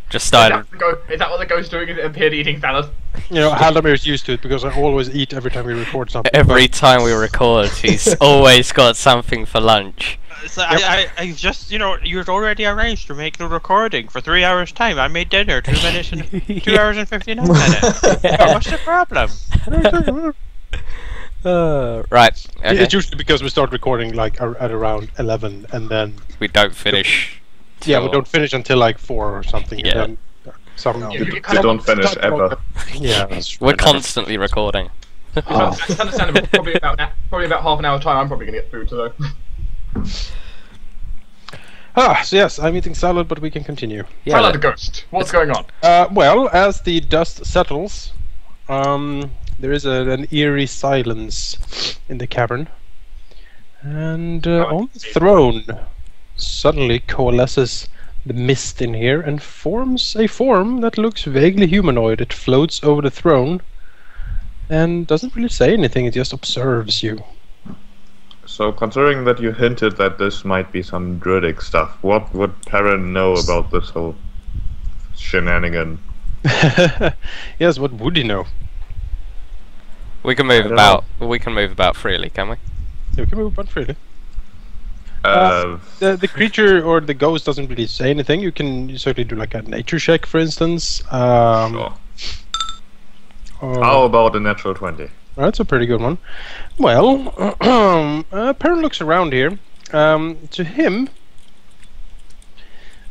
Just started. Is that what the ghost doing? Is it appeared eating salad? You know, Halldamir is used to it because I always eat every time we record something. Every time we record, he's always got something for lunch. So I just, you know, you'd already arranged to make the recording for 3 hours time. I made dinner 2 minutes and 2 hours and 59 minutes. What's the problem? Right. Okay. It's usually because we start recording like at around 11 and then We don't finish. yeah, we don't finish until like 4 or something. Yeah. And then some You They don't finish ever. yeah, that's We're right. constantly recording. That's understandable. Probably about half an hour time. I'm probably gonna get food though. So yes, I'm eating salad, but we can continue. Yeah. Salad ghost. What's going on? Well, as the dust settles, there is an eerie silence in the cavern, and on the throne suddenly coalesces the mist in here and forms a form that looks vaguely humanoid. It floats over the throne and doesn't really say anything, it just observes you. So, considering that you hinted that this might be some druidic stuff, what would Perrin know about this whole shenanigan? Yes, what would he know? We can move I don't about. We can move about freely, can we? You can move about freely. Uh, The creature or the ghost doesn't really say anything. You can certainly do like a nature check, for instance. sure. How about a natural 20? That's a pretty good one. Well, Perrin looks around here. To him,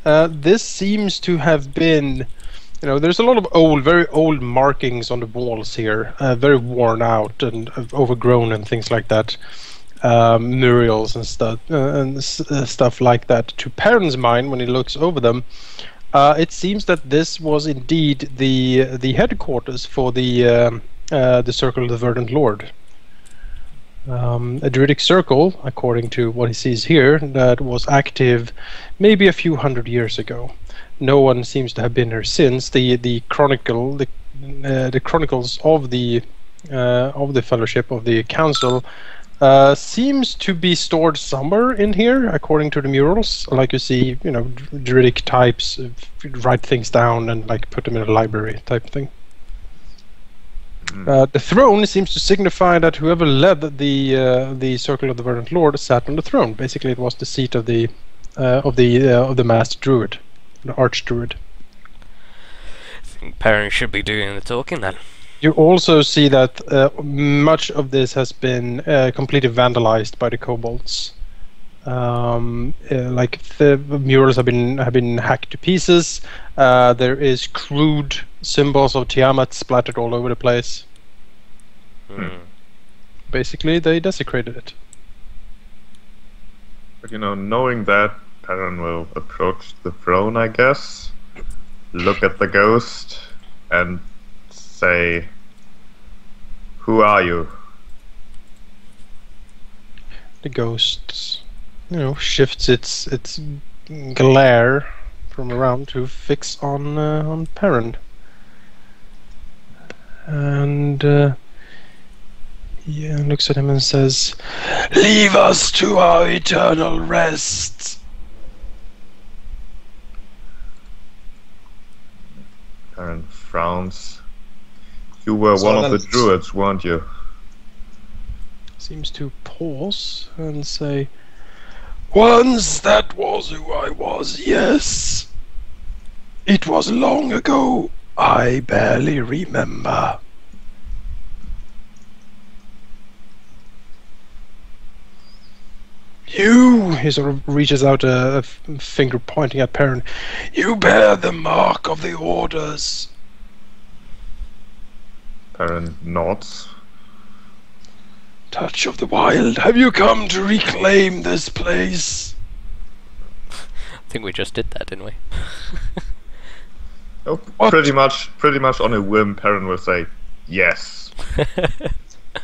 this seems to have been, you know, there's a lot of old, very old markings on the walls here, very worn out and overgrown and things like that. Murals and stuff, stuff like that. To Perrin's mind, when he looks over them, it seems that this was indeed the headquarters for the Circle of the Verdant Lord. A druidic circle, according to what he sees here, that was active maybe a few hundred years ago. No one seems to have been here since. The chronicles of the Fellowship of the Council seems to be stored somewhere in here, according to the murals. Like you see, you know, druidic types write things down and like put them in a library type thing. The throne seems to signify that whoever led the Circle of the Verdant Lord sat on the throne. Basically, it was the seat of the Master Druid, the Archdruid. I think Perrin should be doing the talking then. You also see that much of this has been completely vandalized by the kobolds. Like the murals have been hacked to pieces. There is crude symbols of Tiamat splattered all over the place. Basically, they desecrated it. But you know, knowing that, Perrin will approach the throne, I guess, look at the ghost, and say, "Who are you?" The ghost, you know, shifts its glare from around to fix on Perrin, and he looks at him and says, "Leave us to our eternal rest." Perrin frowns. You were one of the druids, weren't you? Seems to pause and say, "Once that was who I was, yes. It was long ago. I barely remember." You, he sort of reaches out a finger pointing at Perrin. You bear the mark of the orders. Perrin nods. Touch of the Wild, have you come to reclaim this place? I think we just did that, didn't we? Oh, What? pretty much on a whim, Perrin will say, yes.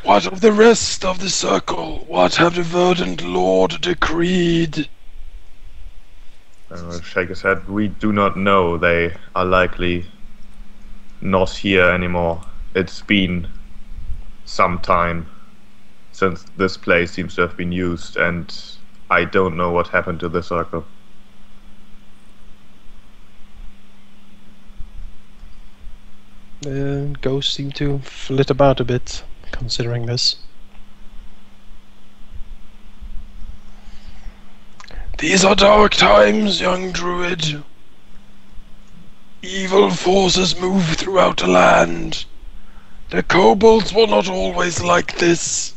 What of the rest of the circle? What have the Verdant Lord decreed? Perrin will shake his head. We do not know. They are likely not here anymore. It's been some time since this place seems to have been used, and I don't know what happened to the circle. The ghosts seem to flit about a bit, considering this. These are dark times, young druid. Evil forces move throughout the land. The kobolds were not always like this.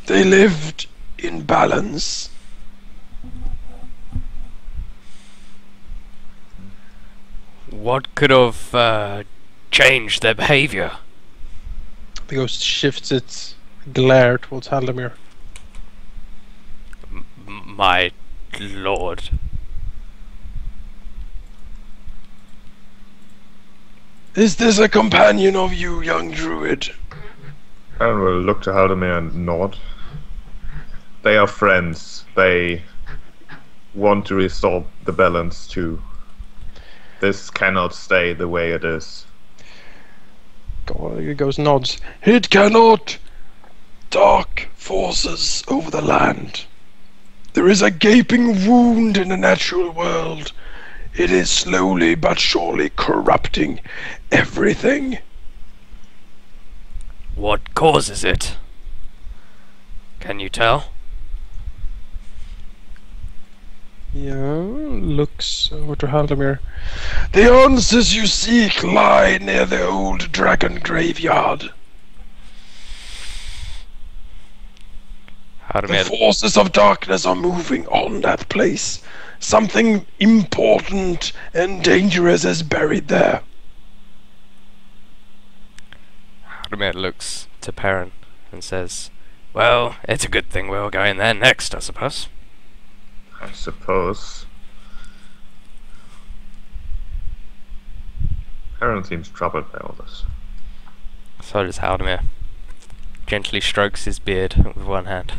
They lived in balance. What could have changed their behavior? The ghost shifts its glare towards Halldamir. My lord. Is this a companion of you, young druid? And we'll look to Halldamir and nod. They are friends. They want to restore the balance too. This cannot stay the way it is. Ghost nods. It cannot! Dark forces over the land. There is a gaping wound in the natural world. It is slowly but surely corrupting everything. What causes it? Can you tell? Yeah, looks over to Halldamir. The answers you seek lie near the old dragon graveyard. The Halldamir, forces of darkness are moving on that place. Something important and dangerous is buried there. Halldamir looks to Perrin and says, "Well, it's a good thing we're going there next, I suppose." I suppose. Aaron seems troubled by all this. So does Halldamir. Gently strokes his beard with one hand.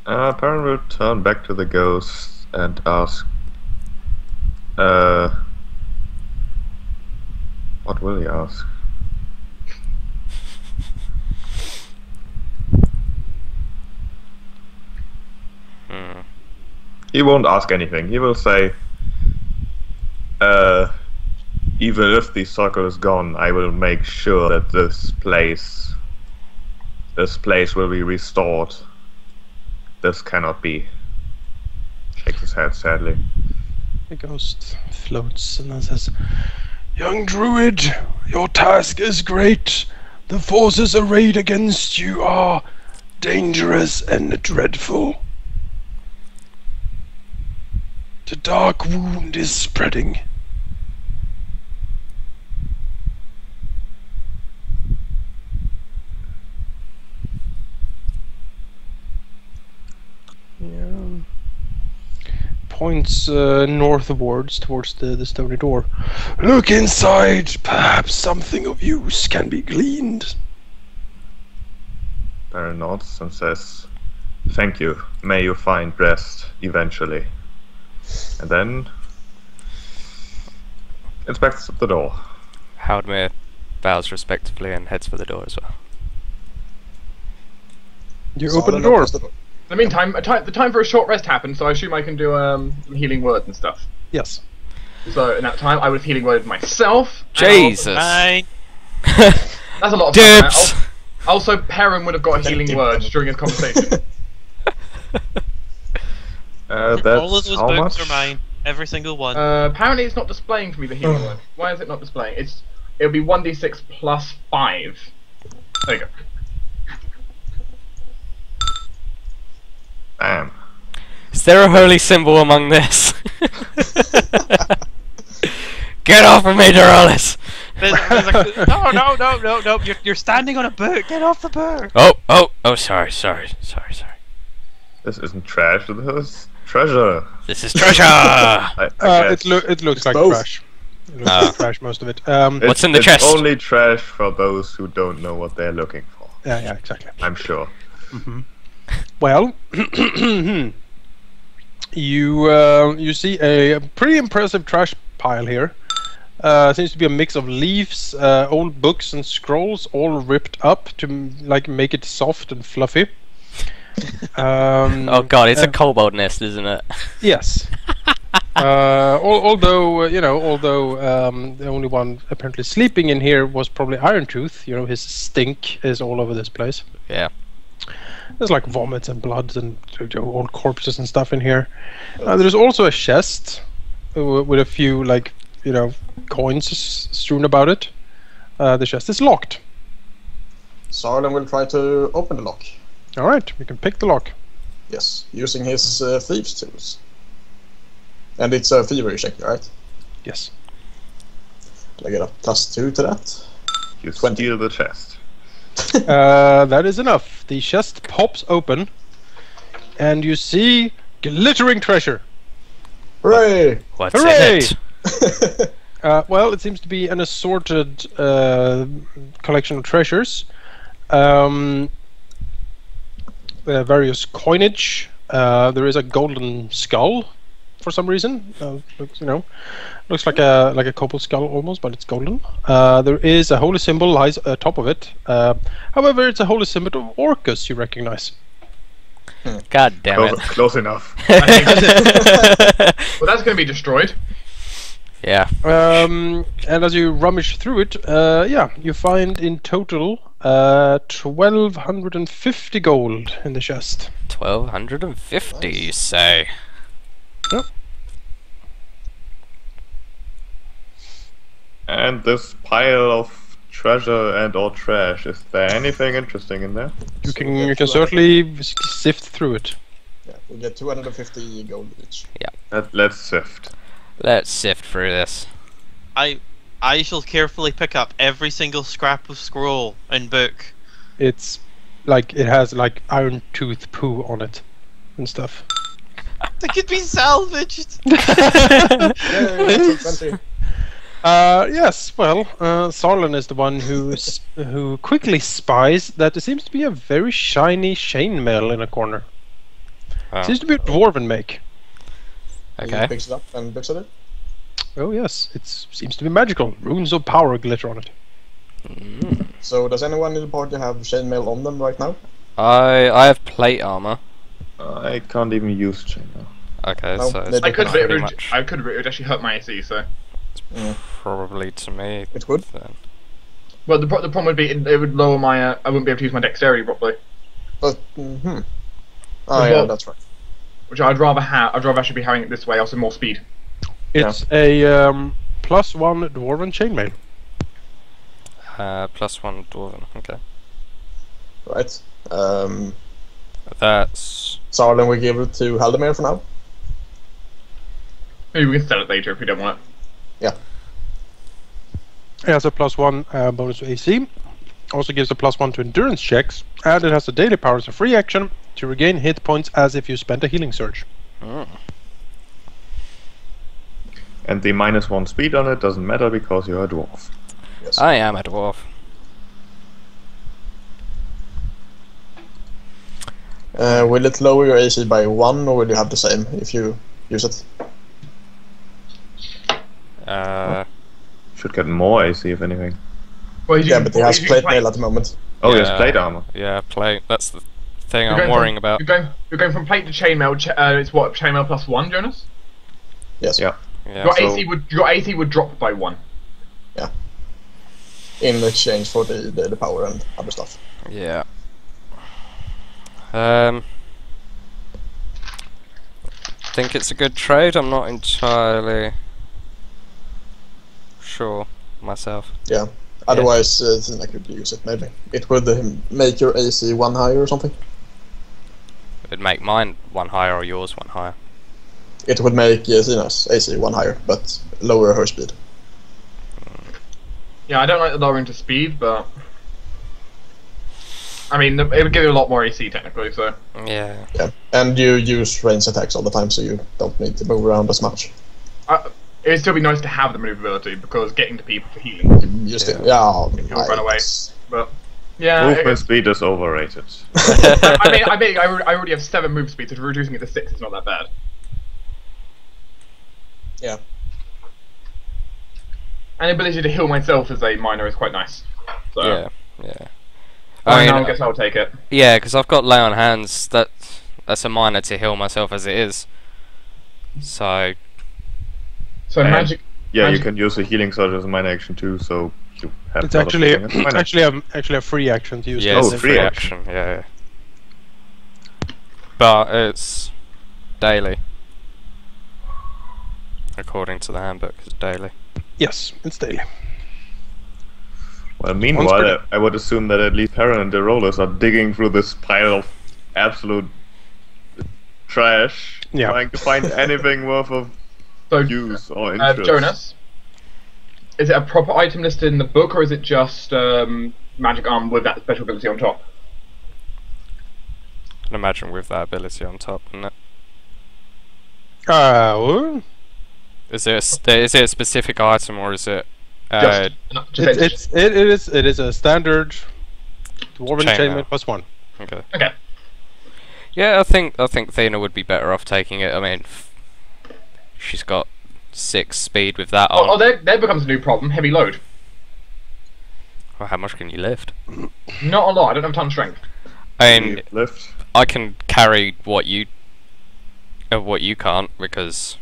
Perrin will turn back to the ghost and ask, what will he ask? He won't ask anything. He will say, even if the circle is gone, I will make sure that this place will be restored. This cannot be. Shakes his head sadly. The ghost floats and then says, Young druid, your task is great. The forces arrayed against you are dangerous and dreadful. The dark wound is spreading. Yeah. Points northwards towards the stony door. Look inside. Perhaps something of use can be gleaned. Perrin nods and says, "Thank you. May you find rest eventually." And then inspects the door. Halldamir bows respectfully and heads for the door as well. You open the door. In the meantime, the time for a short rest happened, so I assume I can do healing word and stuff. Yes. So in that time, I would have healing word myself. Jesus! Bye. That's a lot of Dips! time. Also, Perrin would have got a healing word during his conversation. That's All of those how books much? are mine. Every single one. Apparently, it's not displaying for me the healing word. Why is it not displaying? It'll be 1d6 plus 5. There you go. Bam. Is there a holy symbol among this? Get off of me, Doralis! No, you're standing on a book. Get off the book. Oh, sorry. This isn't trash, this is treasure. This is treasure! I guess. It looks like both. trash. It looks like trash, most of it. What's in the it's chest? only trash for those who don't know what they're looking for. Yeah, exactly. I'm sure. Well, you see a pretty impressive trash pile here. Seems to be a mix of leaves, old books and scrolls, all ripped up to like make it soft and fluffy. Oh god, it's a kobold nest, isn't it? Yes. Although the only one apparently sleeping in here was probably Irontooth. You know, his stink is all over this place. Yeah. There's like vomit and blood and old corpses and stuff in here. There's also a chest with a few coins strewn about it. The chest is locked. Sarlan will try to open the lock. All right, we can pick the lock. Yes, using his thieves' tools. And it's a thievery check, right? Yes. I get a +2 to that. You 20. steal the chest. That is enough. The chest pops open, and you see glittering treasure. Hooray! What's Hooray! in it? Well, it seems to be an assorted collection of treasures. Various coinage. There is a golden skull, for some reason. Looks like a copal skull almost, but it's golden. There is a holy symbol lies atop of it. However, it's a holy symbol of Orcus you recognize. God damn it. Close enough. Well, that's going to be destroyed. Yeah. And as you rummage through it, you find in total 1,250 gold in the chest. 1,250, you say? Yep. And this pile of treasure and or trash, is there anything interesting in there? You can certainly sift through it. Yeah, we get 250 gold each. Let's sift. Let's sift through this. I shall carefully pick up every single scrap of scroll and book. It's it has iron tooth poo on it and stuff. They could be salvaged. Yay, 20. Yes, well, Sarlan is the one who quickly spies that there seems to be a very shiny chainmail in a corner. Oh. Seems to be a dwarven make. He Okay. picks it up and looks at it. Oh yes, it seems to be magical. Runes of power glitter on it. So does anyone in the party have chainmail on them right now? I have plate armor. I can't even use chain now. Okay, No, so they it's don't. I could, but it pretty would, much I could, it would actually hurt my AC. So, probably to me. It would. Then. well, the problem would be it would lower my. I wouldn't be able to use my dexterity properly, But, Oh yeah, Well- that's right. which I'd rather have. I'd rather actually be having it this way, also more speed. It's a +1 dwarven chainmail. +1 dwarven. Okay. Right. That's Sarlan will give it to Halldamir for now. Maybe we can sell it later if we don't want it. It has a +1 bonus to AC. Also gives a +1 to endurance checks, and it has a daily power as a free action to regain hit points as if you spent a healing surge. And the -1 speed on it doesn't matter because you're a dwarf. Yes. I am a dwarf. Will it lower your AC by 1, or will you have the same if you use it? Should get more AC if anything. Well, Yeah, but he has plate mail at the moment. Oh, Yeah. yes, plate armor. Yeah, plate. That's the thing You're I'm going worrying from, about. You're going from plate to chainmail. It's what chainmail +1, Jonas. Yes. Yeah. Yeah. Your AC would drop by 1. In exchange for the power and other stuff. Yeah. Think it's a good trade. I'm not entirely sure myself. Yeah. Otherwise, then I could use it maybe. It would make your AC 1 higher or something. It'd make mine 1 higher or yours 1 higher. It would make Zina's AC 1 higher, but lower her speed. Yeah, I don't like the lowering to speed, but I mean, it would give you a lot more AC technically. So Yeah. Yeah. And you use range attacks all the time, so you don't need to move around as much. it'd still be nice to have the maneuverability because getting to people for healing. Just yeah. You'll run away. But yeah, Movement speed is overrated. I already have 7 move speed, so reducing it to 6 is not that bad. Yeah. And the ability to heal myself as a miner is quite nice. So. Yeah, yeah. I guess I'll take it. Yeah, because I've got lay on hands. That's a minor to heal myself as it is. So So And- magic. Yeah, you Magic- can use a healing surge as a minor action too, so you have It's a lot of actually healing as a minor action. actually a free action to use. yeah, this it's Oh, a free free action. action. Yeah. But it's daily. According to the handbook, it's daily. Yes, it's daily. Well, meanwhile, I would assume that at least Perrin and the rollers are digging through this pile of absolute trash, Yeah. trying to find anything worth of So, use or interest. Jonas, is it a proper item listed in the book, or is it just magic arm with that special ability on top? I can imagine with that ability on top, isn't it? Well, Is it a specific item or is it? Just it is a standard dwarven Chainmail. chainmail +1. Okay. okay. Yeah, I think Thena would be better off taking it. I mean, she's got 6 speed with that on. Oh, there becomes a new problem. Heavy load. Well, how much can you lift? Not a lot. I don't have a ton of strength. I mean, Lift. I can carry what you can't because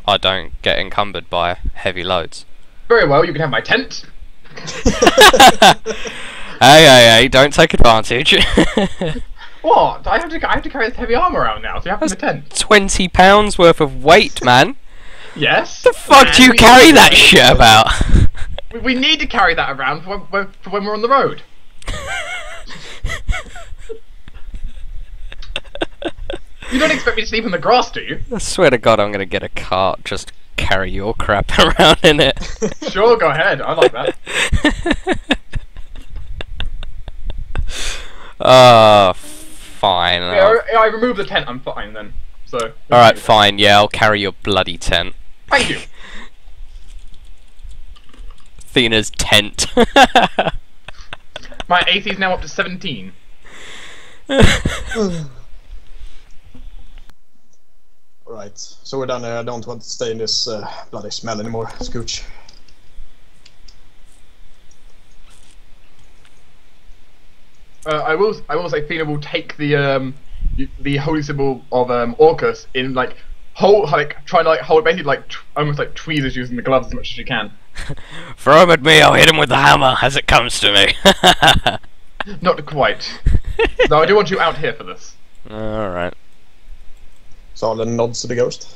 I don't get encumbered by heavy loads. Very well. You can have my tent. Hey, don't take advantage. What? I have to carry this heavy armor around now. So you have my tent. £20 worth of weight, man. Yes. The fuck do you And carry that shit about? we need to carry that around for when we're on the road. You don't expect me to sleep in the grass, do you? I swear to God, I'm gonna get a cart just to carry your crap around in it. Sure, go ahead. I like that. Fine. Yeah, I remove the tent. I'm fine then. So. Alright, fine, yeah, I'll carry your bloody tent. Thank you. Thena's tent. My AC is now up to 17. Right, so we're done here. I don't want to stay in this bloody smell anymore, Scooch. I will say Fina will take the holy symbol of Orcus in trying to hold basically almost like tweezers using the gloves as much as she can. Throw him at me, I'll hit him with the hammer as it comes to me. Not quite. No, I do want you out here for this. Alright. Salen nods to the ghost.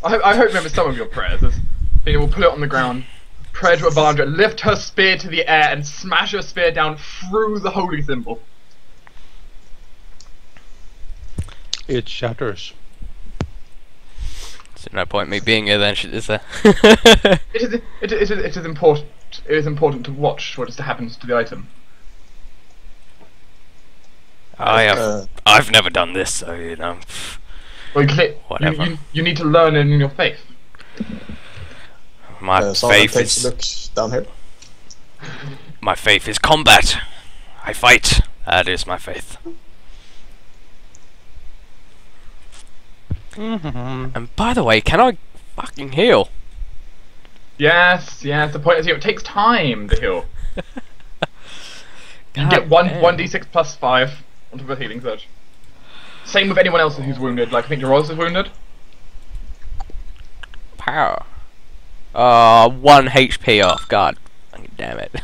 I hope you remember some of your prayers. As Fina will put it on the ground, pray to Avandra, lift her spear to the air, and smash her spear down through the holy symbol. It shatters. There's no point in me being here then, is there? It is important. It is important to watch what is to happen to the item. I've never done this, so you know. Well, Whatever. you need to learn in your faith. My Salen faith takes a is look down here. my faith is combat. I fight. That is my faith. And by the way, can I fucking heal? Yes. The point is, it takes time to heal. You God get damn. 1d6 plus 5 onto the healing surge. Same with anyone else who's wounded. Like I think Jaroz is wounded. Power. 1 HP off. God. Fucking damn it.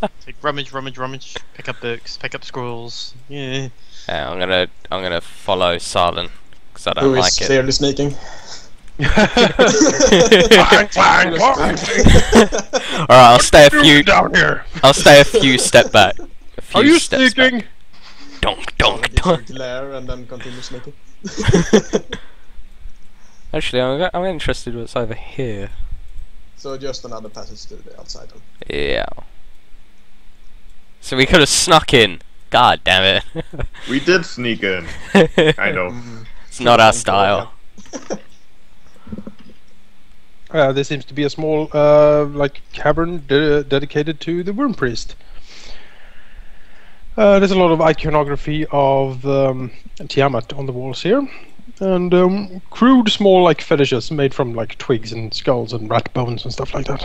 Like rummage. Pick up books. Pick up scrolls. Yeah. Yeah, I'm gonna follow Salen because I don't Who is like it. clearly sneaking. Clang, clang, clang. Alright, I'll stay a few. down here. I'll stay a few step back. A few Are you steps back. sneaking? Donk, Salen donk, gives you a donk. glare and then continue sneaking. Actually, I'm interested what's over here. So just another passage to the outside then. Yeah. So we could have snuck in. God damn it. We did sneak in, kind of. It's not our style. There seems to be a small, cavern dedicated to the Worm Priest. There's a lot of iconography of Tiamat on the walls here, and crude, small, fetishes made from twigs and skulls and rat bones and stuff like that.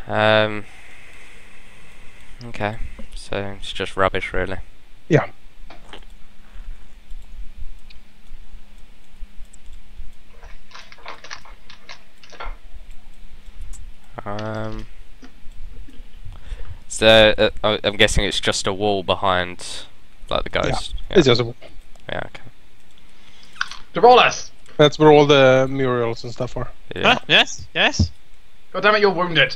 Alright. Okay, so it's just rubbish, really. Yeah. So I'm guessing it's just a wall behind, like the ghost. It's just a, Yeah. Okay. Dorolas! that's where all the murals and stuff are. Yeah. Huh? Yes, yes. God damn it, you're wounded.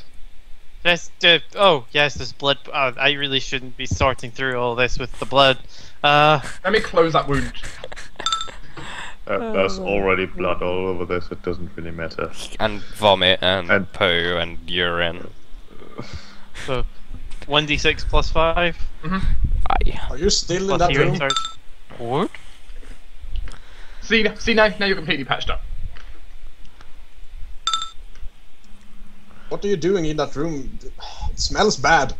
Yes, oh, yes, there's blood. I really shouldn't be sorting through all this with the blood. Let me close that wound. There's already blood all over this. It doesn't really matter. And vomit and, And- poo and urine. So, 1d6 plus 5. Aye. Are you still in Plus that healing room? surge. What? See now you're completely patched up. What are you doing in that room? It smells bad.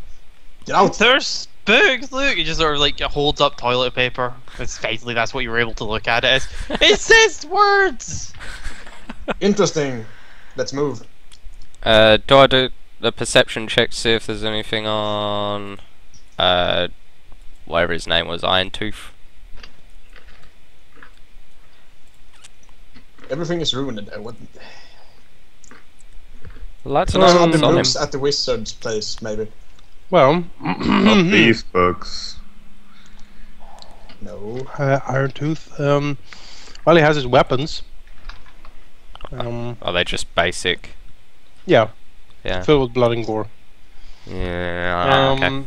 Get out! There's books, look! He just sort of like holds up toilet paper. It's basically that's what you were able to look at it as. It says words! Interesting. Let's move. Do I do the perception check to see if there's anything on whatever his name was, Iron Tooth? Everything is ruined. What? I'd like to There's know other what's on him. books at the wizard's place, maybe. Well, Not these books. No. Iron Tooth. Well, he has his weapons. Are they just basic? Yeah, Yeah. filled with blood and gore. Yeah. Okay.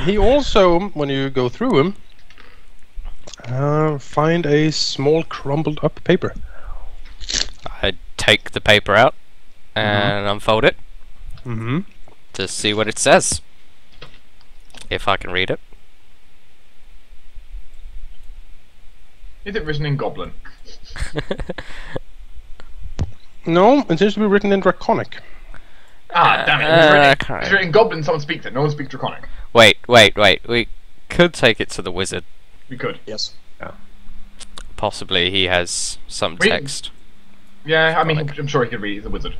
He also, when you go through him, find a small crumbled up paper. I take the paper out and unfold it Mm-hmm. to see what it says. If I can read it. Is it written in Goblin? No, it seems to be written in Draconic. Ah, damn it. It's written, okay. it's written in Goblin, someone speaks it. No one speaks Draconic. Wait. We could take it to the wizard. We could. Yes. Possibly he has some We- text. Yeah, I mean, Draconic. I'm sure he could read. He's a wizard.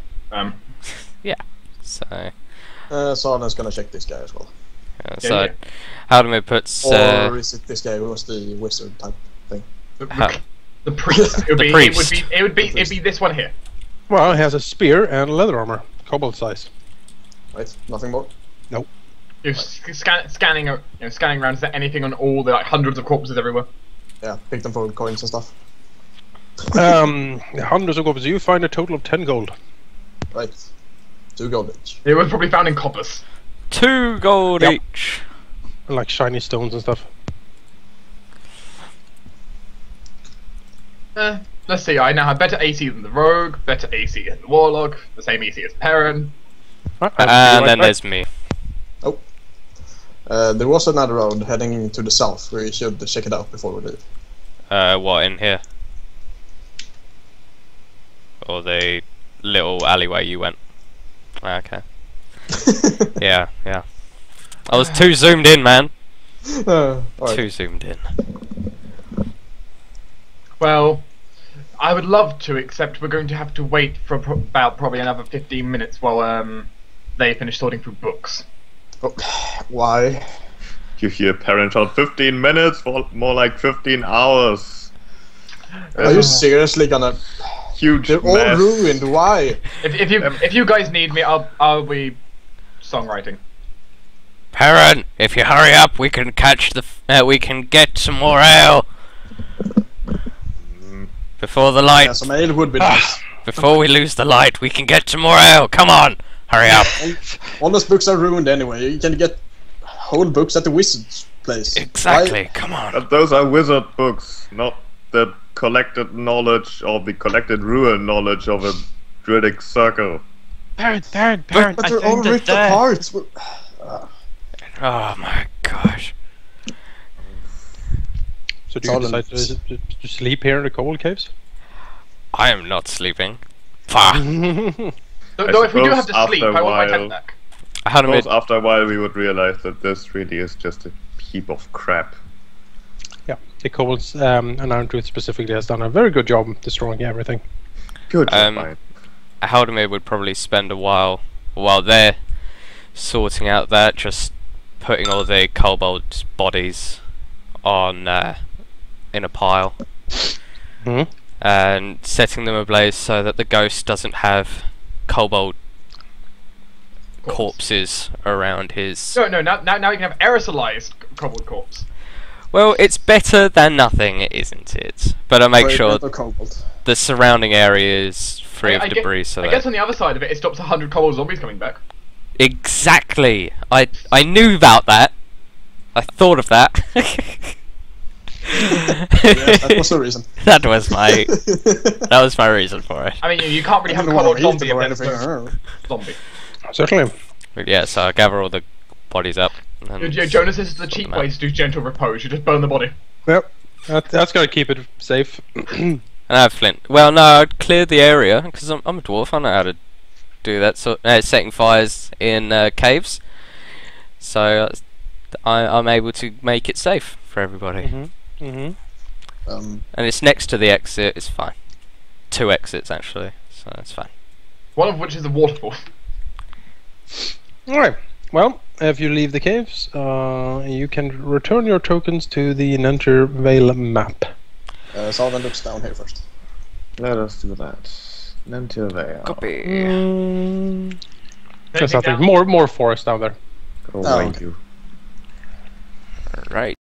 So, Sarna's gonna check this guy as well. so Halldamir puts Or is it this guy who was the wizard type thing? The priest. It would The be. priest. It'd be this one here. Well, he has a spear and leather armor, kobold size. Right? Nothing more? You're scanning around. Is there anything on all the like hundreds of corpses everywhere? Yeah, pick them for coins and stuff. Hundreds of goblins. You find a total of 10 gold. Right. 2 gold each. It was probably found in coppers. 2 gold Yep. each. Like shiny stones and stuff. Let's see. I now have better AC than the rogue, better AC than the warlock, the same AC as Perrin. Right, I'll be And right then back. there's me. There was another road heading to the south where you should check it out before we leave. What, in here? Or the little alleyway you went? Okay. Yeah. I was too zoomed in, man. Alright. Too zoomed in. Well, I would love to, except we're going to have to wait for about probably another 15 minutes while they finish sorting through books. Oh, why? You hear parent on 15 minutes for more like 15 hours. Are you seriously gonna... Huge They're all mess. ruined, why? If you guys need me, I'll be songwriting. Perrin, if you hurry up, we can catch the. We can get some more ale before the light. Yeah, some ale would be nice. Before we lose the light, we can get some more ale. Come on, hurry up. All those books are ruined anyway. You can get whole books at the wizard's place. Exactly. Come on. But those are wizard books, not the collected knowledge or the collected ruin knowledge of a druidic circle. Baron, But I they're all found it ripped there. apart. Oh my gosh. So do you decide to sleep here in the kobold caves? I am not sleeping. Fuck. Though if we do have suppose to sleep, after I a want my while- tent back. Suppose Halldamir, after a while we would realize that this really is just a heap of crap. Yeah, the kobolds and Iron Tooth specifically has done a very good job destroying everything. Good job, Um, mate. Halldamir would probably spend a while there sorting out that, just putting all the kobold bodies on in a pile. Hmm? And setting them ablaze so that the ghost doesn't have kobold corpses around his... No, now you can have aerosolized kobold corpse. Well, it's better than nothing, isn't it? But I make sure Kobold. the surrounding area is free of debris, so I guess on the other side of it, it stops 100 kobold zombies coming back. Exactly! I knew about that! I thought of that! Yes, that was the reason. That was my reason for it. I mean, you can't really have a didn't want kobold to zombie read if it or there's no anything. zombie. Certainly. But yeah, so I gather all the bodies up. And Jonas, this is the sort cheap them way out. to do gentle repose. You just burn the body. Yep. That's gotta keep it safe. And I have flint. Well, no, I'd clear the area, because I'm a dwarf, I know how to do that. So, setting fires in caves. So, I'm able to make it safe for everybody. Mm-hmm. Mm-hmm. And it's next to the exit, it's fine. 2 exits, actually, so it's fine. One of which is a waterfall. Alright. Well, if you leave the caves, you can return your tokens to the Nanter Vale map. Salvan looks down here first. Let us do that. Nantir Vale. Copy. There's Anything nothing. down? More forest down there. Go Oh, away, okay. you. Right.